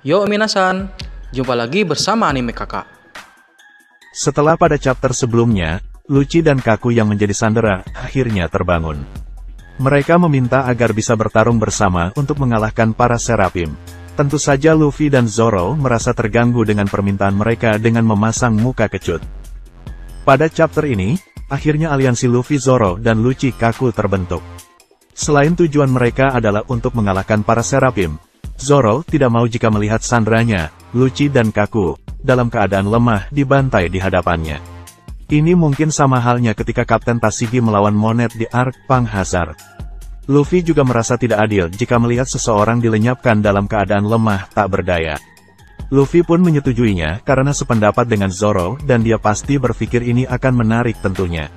Yo minasan, jumpa lagi bersama Anime Kakak. Setelah pada chapter sebelumnya, Lucci dan Kaku yang menjadi sandera akhirnya terbangun. Mereka meminta agar bisa bertarung bersama untuk mengalahkan para Seraphim. Tentu saja Luffy dan Zoro merasa terganggu dengan permintaan mereka dengan memasang muka kecut. Pada chapter ini, akhirnya aliansi Luffy, Zoro, dan Lucci Kaku terbentuk. Selain tujuan mereka adalah untuk mengalahkan para Seraphim, Zoro tidak mau jika melihat sandranya, Lucci dan Kaku, dalam keadaan lemah dibantai di hadapannya. Ini mungkin sama halnya ketika Kapten Tashigi melawan Monet di Arc Pang Hazard. Luffy juga merasa tidak adil jika melihat seseorang dilenyapkan dalam keadaan lemah tak berdaya. Luffy pun menyetujuinya karena sependapat dengan Zoro dan dia pasti berpikir ini akan menarik tentunya.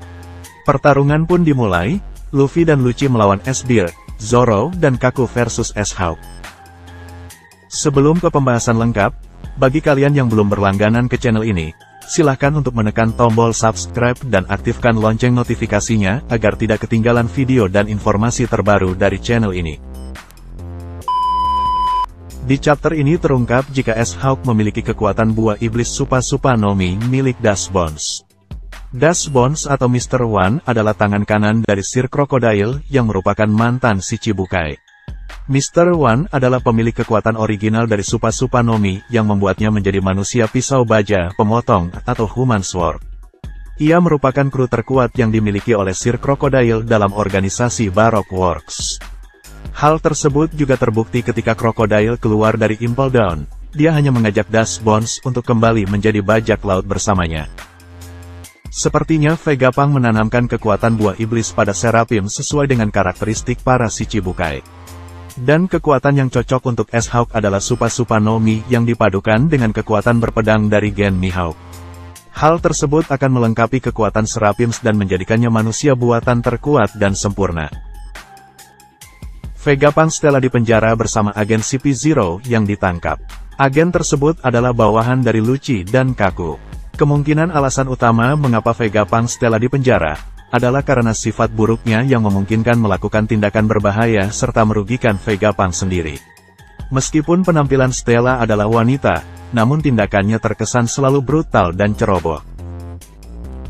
Pertarungan pun dimulai, Luffy dan Lucci melawan S-Bear, Zoro dan Kaku versus S-Hawk. Sebelum ke pembahasan lengkap, bagi kalian yang belum berlangganan ke channel ini, silahkan untuk menekan tombol subscribe dan aktifkan lonceng notifikasinya agar tidak ketinggalan video dan informasi terbaru dari channel ini. Di chapter ini terungkap jika S-Hawk memiliki kekuatan buah iblis Supa Nomi milik Dust Bones. Dust Bones atau Mr. One adalah tangan kanan dari Sir Crocodile yang merupakan mantan si Chibukai. Mr. One adalah pemilik kekuatan original dari Supa Nomi yang membuatnya menjadi manusia pisau baja pemotong atau Human Sword. Ia merupakan kru terkuat yang dimiliki oleh Sir Crocodile dalam organisasi Baroque Works. Hal tersebut juga terbukti ketika Crocodile keluar dari Impel Down. Dia hanya mengajak Dust Bones untuk kembali menjadi bajak laut bersamanya. Sepertinya Vegapunk menanamkan kekuatan buah iblis pada Seraphim sesuai dengan karakteristik para si Chibukai. Dan kekuatan yang cocok untuk S-Hawk adalah Supa Nomi yang dipadukan dengan kekuatan berpedang dari Gen Mihawk. Hal tersebut akan melengkapi kekuatan Seraphim dan menjadikannya manusia buatan terkuat dan sempurna. Vegapunk setelah dipenjara bersama agen CP0 yang ditangkap. Agen tersebut adalah bawahan dari Lucci dan Kaku. Kemungkinan alasan utama mengapa Vegapunk setelah dipenjara adalah karena sifat buruknya yang memungkinkan melakukan tindakan berbahaya serta merugikan Vegapunk sendiri. Meskipun penampilan Stella adalah wanita, namun tindakannya terkesan selalu brutal dan ceroboh.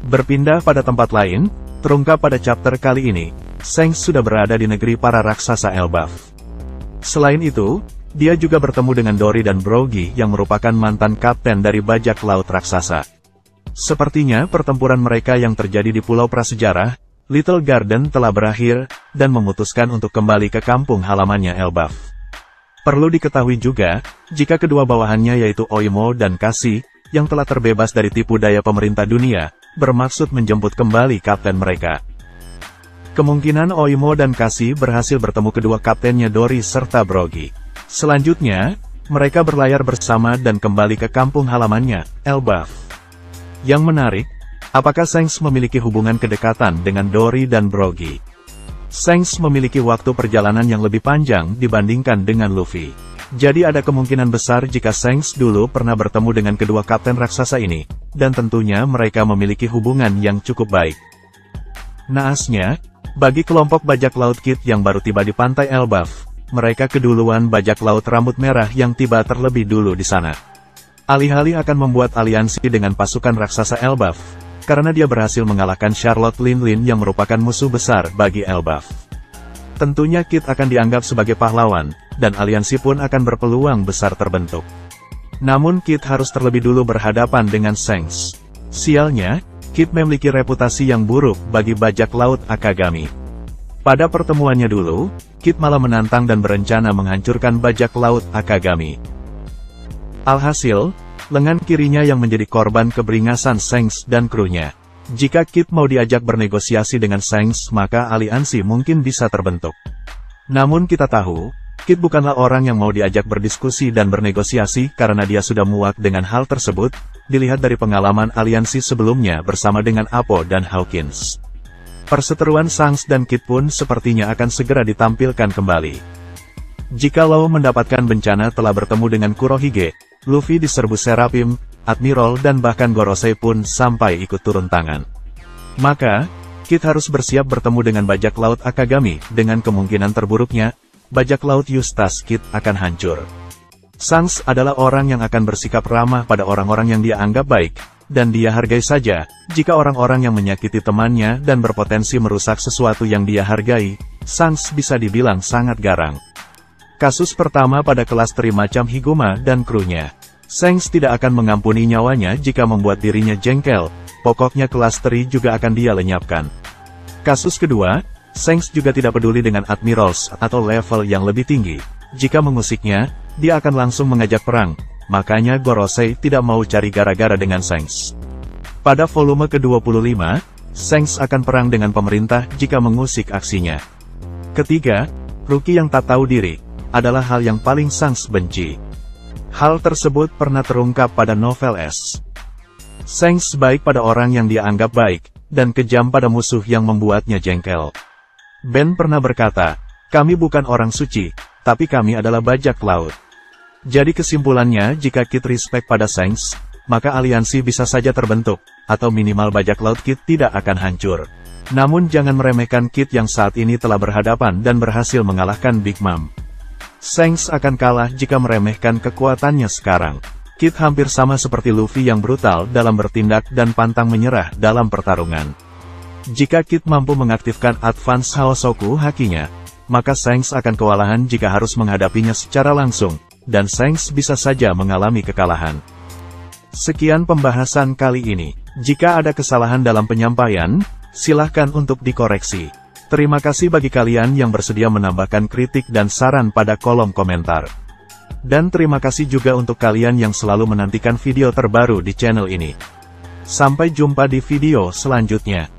Berpindah pada tempat lain, terungkap pada chapter kali ini, Shanks sudah berada di negeri para raksasa Elbaf. Selain itu, dia juga bertemu dengan Dory dan Brogy yang merupakan mantan kapten dari bajak laut raksasa. Sepertinya pertempuran mereka yang terjadi di Pulau Prasejarah, Little Garden telah berakhir, dan memutuskan untuk kembali ke kampung halamannya Elbaf. Perlu diketahui juga, jika kedua bawahannya yaitu Oimo dan Cassie, yang telah terbebas dari tipu daya pemerintah dunia, bermaksud menjemput kembali kapten mereka. Kemungkinan Oimo dan Cassie berhasil bertemu kedua kaptennya Dory serta Brogy. Selanjutnya, mereka berlayar bersama dan kembali ke kampung halamannya, Elbaf. Yang menarik, apakah Shanks memiliki hubungan kedekatan dengan Dory dan Brogy? Shanks memiliki waktu perjalanan yang lebih panjang dibandingkan dengan Luffy. Jadi ada kemungkinan besar jika Shanks dulu pernah bertemu dengan kedua kapten raksasa ini, dan tentunya mereka memiliki hubungan yang cukup baik. Naasnya, bagi kelompok bajak laut Kid yang baru tiba di pantai Elbaf, mereka keduluan bajak laut rambut merah yang tiba terlebih dulu di sana. Alih-alih akan membuat aliansi dengan pasukan raksasa Elbaf, karena dia berhasil mengalahkan Charlotte Linlin yang merupakan musuh besar bagi Elbaf. Tentunya Kid akan dianggap sebagai pahlawan, dan aliansi pun akan berpeluang besar terbentuk. Namun Kid harus terlebih dulu berhadapan dengan Shanks. Sialnya, Kid memiliki reputasi yang buruk bagi bajak laut Akagami. Pada pertemuannya dulu, Kid malah menantang dan berencana menghancurkan bajak laut Akagami. Alhasil, lengan kirinya yang menjadi korban keberingasan Shanks dan krunya. Jika Kid mau diajak bernegosiasi dengan Shanks maka aliansi mungkin bisa terbentuk. Namun kita tahu, Kid bukanlah orang yang mau diajak berdiskusi dan bernegosiasi karena dia sudah muak dengan hal tersebut, dilihat dari pengalaman aliansi sebelumnya bersama dengan Apo dan Hawkins. Perseteruan Shanks dan Kid pun sepertinya akan segera ditampilkan kembali. Jika Law mendapatkan bencana telah bertemu dengan Kurohige, Luffy diserbu Seraphim, Admiral dan bahkan Gorosei pun sampai ikut turun tangan. Maka, Kid harus bersiap bertemu dengan bajak laut Akagami, dengan kemungkinan terburuknya, bajak laut Eustace Kid akan hancur. Shanks adalah orang yang akan bersikap ramah pada orang-orang yang dia anggap baik, dan dia hargai saja, jika orang-orang yang menyakiti temannya dan berpotensi merusak sesuatu yang dia hargai, Shanks bisa dibilang sangat garang. Kasus pertama pada kelas Tri macam Higuma dan krunya. Shanks tidak akan mengampuni nyawanya jika membuat dirinya jengkel, pokoknya kelas Tri juga akan dia lenyapkan. Kasus kedua, Shanks juga tidak peduli dengan Admirals atau level yang lebih tinggi. Jika mengusiknya, dia akan langsung mengajak perang, makanya Gorosei tidak mau cari gara-gara dengan Shanks. Pada volume ke-25, Shanks akan perang dengan pemerintah jika mengusik aksinya. Ketiga, rookie yang tak tahu diri adalah hal yang paling Shanks benci. Hal tersebut pernah terungkap pada novel S. Shanks baik pada orang yang dia anggap baik, dan kejam pada musuh yang membuatnya jengkel. Ben pernah berkata, "Kami bukan orang suci, tapi kami adalah bajak laut." Jadi kesimpulannya, jika Kid respect pada Shanks, maka aliansi bisa saja terbentuk, atau minimal bajak laut Kid tidak akan hancur. Namun jangan meremehkan Kid yang saat ini telah berhadapan dan berhasil mengalahkan Big Mom. Shanks akan kalah jika meremehkan kekuatannya sekarang. Kid hampir sama seperti Luffy yang brutal dalam bertindak dan pantang menyerah dalam pertarungan. Jika Kid mampu mengaktifkan Advance Haosoku Hakinya, maka Shanks akan kewalahan jika harus menghadapinya secara langsung, dan Shanks bisa saja mengalami kekalahan. Sekian pembahasan kali ini. Jika ada kesalahan dalam penyampaian, silahkan untuk dikoreksi. Terima kasih bagi kalian yang bersedia menambahkan kritik dan saran pada kolom komentar. Dan terima kasih juga untuk kalian yang selalu menantikan video terbaru di channel ini. Sampai jumpa di video selanjutnya.